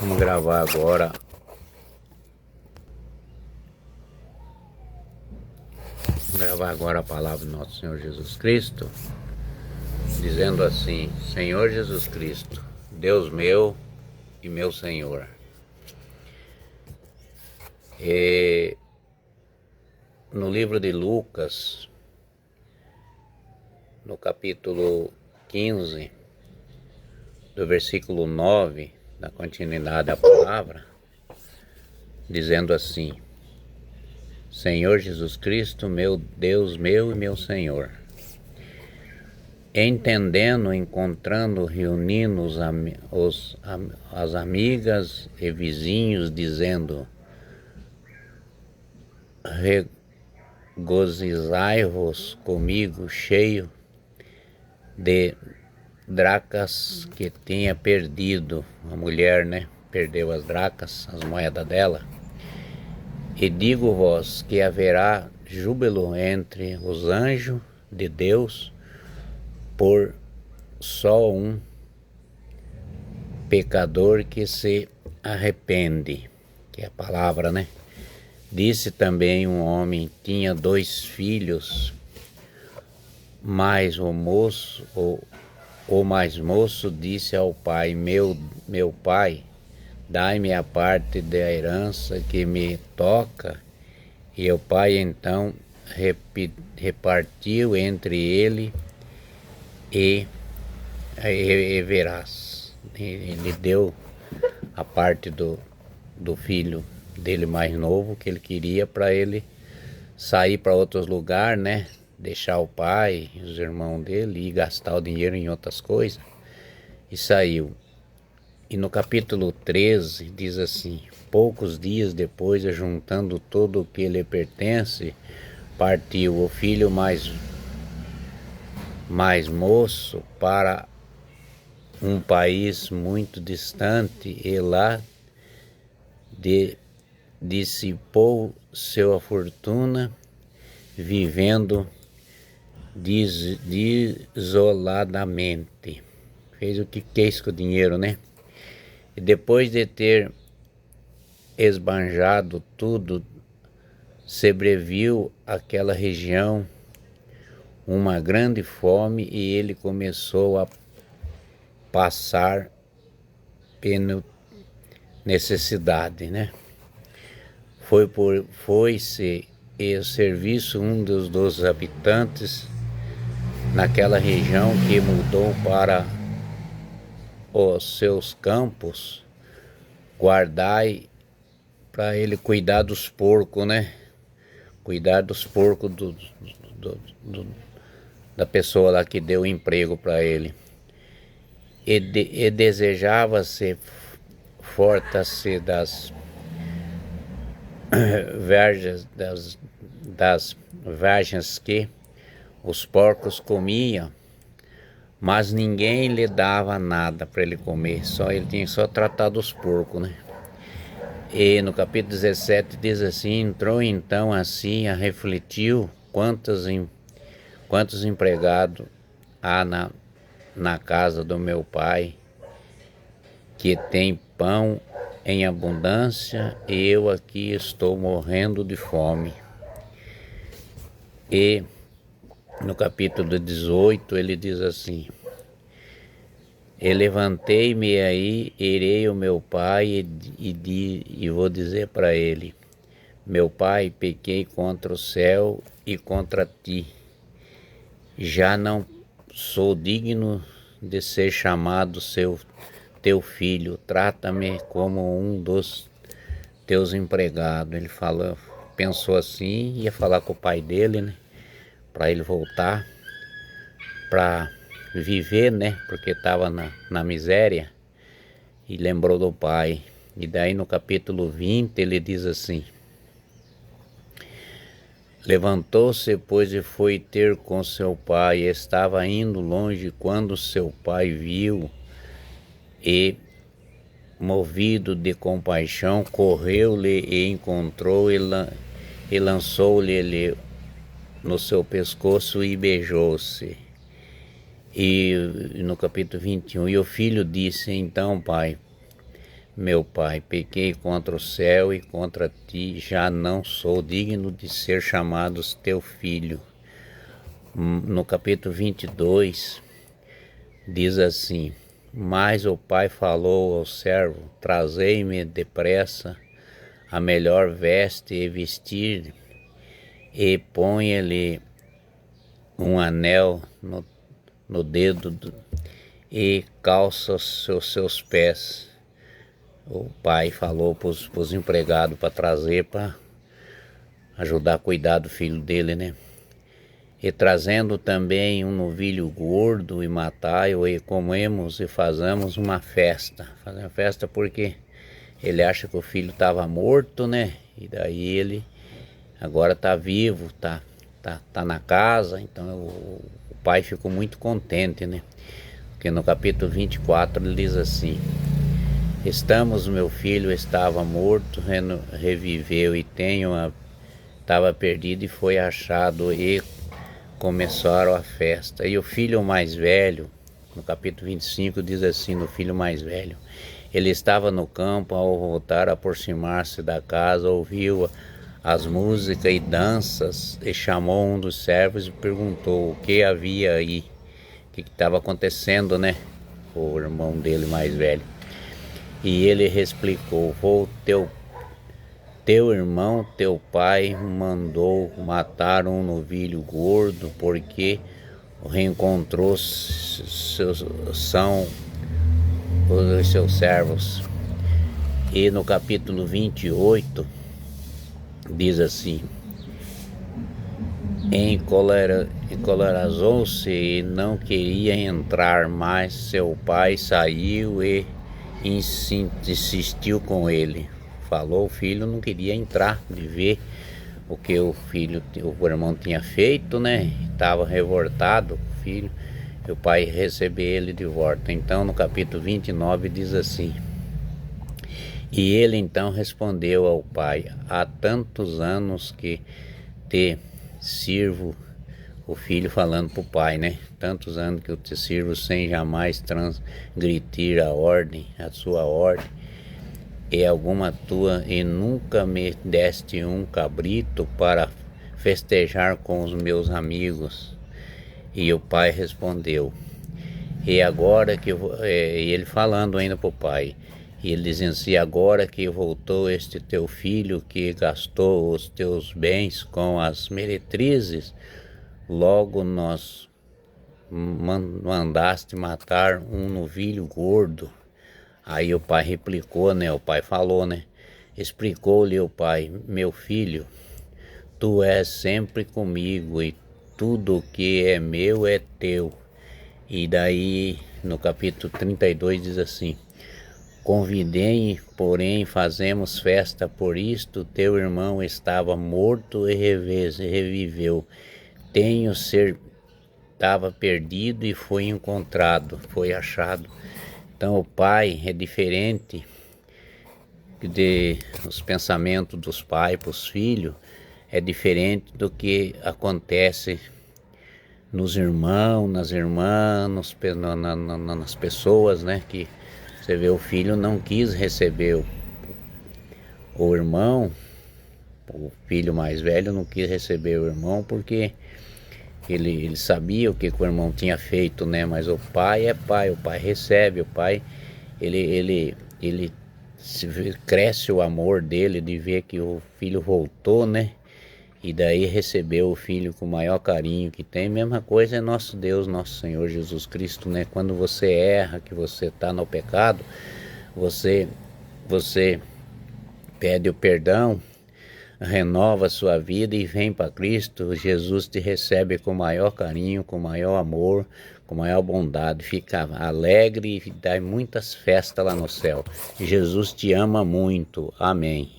Vamos gravar agora. A palavra do nosso Senhor Jesus Cristo, dizendo assim: Senhor Jesus Cristo, Deus meu e meu Senhor. No livro de Lucas, no capítulo 15, do versículo 9, da continuidade da palavra, dizendo assim: Senhor Jesus Cristo, meu Deus meu e meu Senhor. Entendendo, encontrando, reunindo as amigas e vizinhos, dizendo: regozijai-vos comigo, cheio de dracmas que tinha perdido. A mulher, perdeu as dracmas, as moedas dela. E digo-vos que haverá júbilo entre os anjos de Deus por só um pecador que se arrepende, que é a palavra, Disse também um homem, tinha 2 filhos, mas o mais moço disse ao pai: meu pai, dai-me a parte da herança que me toca. E o pai então repartiu entre ele e verás. Ele deu a parte do filho dele mais novo, que ele queria, para ele sair para outros lugares, deixar o pai e os irmãos dele e gastar o dinheiro em outras coisas. E saiu. E no capítulo 13 diz assim: poucos dias depois, juntando todo o que lhe pertence, partiu o filho mais moço para um país muito distante, e lá dissipou sua fortuna, vivendo desoladamente. Fez o que quis com o dinheiro, E depois de ter esbanjado tudo, sobreviu àquela região uma grande fome, e ele começou a passar necessidade, Foi-se e serviço um dos habitantes naquela região, que mudou para os seus campos, guardai para ele cuidar dos porcos, Cuidar dos porcos da pessoa lá que deu emprego para ele. E desejava-se forte-se das vergens que os porcos comiam, mas ninguém lhe dava nada para ele comer, ele tinha só tratado os porcos, E no capítulo 17 diz assim: entrou então assim, refletiu quantos empregados há na casa do meu pai, que tem pão em abundância, e eu aqui estou morrendo de fome. E no capítulo 18 ele diz assim: e levantei-me aí, irei ao meu pai e vou dizer para ele: meu pai, pequei contra o céu e contra ti, já não sou digno de ser chamado teu filho, trata-me como um dos teus empregados. Ele pensou assim, ia falar com o pai dele, para ele voltar para viver, porque estava na miséria, e lembrou do pai. E daí no capítulo 20 ele diz assim: levantou-se, pois, e foi ter com seu pai. Estava indo longe quando seu pai viu, e movido de compaixão, correu-lhe e encontrou, e lançou-lhe no seu pescoço e beijou-se. E no capítulo 21, e o filho disse: então, pai, meu pai, pequei contra o céu e contra ti, já não sou digno de ser chamado teu filho. No capítulo 22, diz assim: mas o pai falou ao servo: trazei-me depressa a melhor veste e vestir, e põe-lhe um anel no dedo e calça os seus pés. O pai falou para os empregados para trazer, para ajudar a cuidar do filho dele, né? E trazendo também um novilho gordo e matai-o, e comemos e fazemos uma festa. Fazemos festa porque ele acha que o filho estava morto, né? E daí ele agora está vivo, tá na casa. Então o pai ficou muito contente, né? Porque no capítulo 24 ele diz assim: meu filho estava morto, reviveu, e estava perdido e foi achado, e começaram a festa. E o filho mais velho, no capítulo 25 diz assim, no filho mais velho: ele estava no campo, ao voltar a aproximar-se da casa, ouviu as músicas e danças, e chamou um dos servos e perguntou o que havia aí, o que estava acontecendo, né? O irmão dele mais velho. E ele explicou: teu irmão, teu pai, mandou matar um novilho gordo, porque reencontrou são os seus servos. E no capítulo 28 diz assim: encolerizou-se e não queria entrar, mas seu pai saiu e insistiu com ele. Falou, o filho não queria entrar, de ver o que o irmão tinha feito, né? Estava revoltado, o filho, e o pai recebeu ele de volta. Então no capítulo 29 diz assim: e ele então respondeu ao pai: há tantos anos que te sirvo, o filho falando para o pai, né? Tantos anos que eu te sirvo sem jamais transgredir a sua ordem, e alguma tua, e nunca me deste um cabrito para festejar com os meus amigos. E o pai respondeu, e agora que ele falando ainda para o pai, e ele dizendo assim: agora que voltou este teu filho, que gastou os teus bens com as meretrizes, logo nós mandaste matar um novilho gordo. Aí o pai replicou, né? O pai falou, né? Explicou-lhe o pai: meu filho, tu és sempre comigo, e tudo que é meu é teu. E daí no capítulo 32 diz assim: convidei, porém fazemos festa por isto, teu irmão estava morto e reviveu. Estava perdido e foi encontrado, foi achado. Então o pai é diferente os pensamentos dos pais para os filhos, é diferente do que acontece nos irmãos, nas irmãs, nas pessoas, né? Que você vê, o filho não quis receber o irmão, o filho mais velho não quis receber o irmão porque ele sabia o que o irmão tinha feito, né? Mas o pai é pai, o pai recebe, o pai ele cresce o amor dele de ver que o filho voltou, né? E daí recebeu o filho com o maior carinho que tem. Mesma coisa é nosso Deus, nosso Senhor Jesus Cristo, né? Quando você erra, que você está no pecado, você pede o perdão, renova a sua vida e vem para Cristo. Jesus te recebe com maior carinho, com maior amor, com maior bondade. Fica alegre e dá muitas festas lá no céu. Jesus te ama muito. Amém.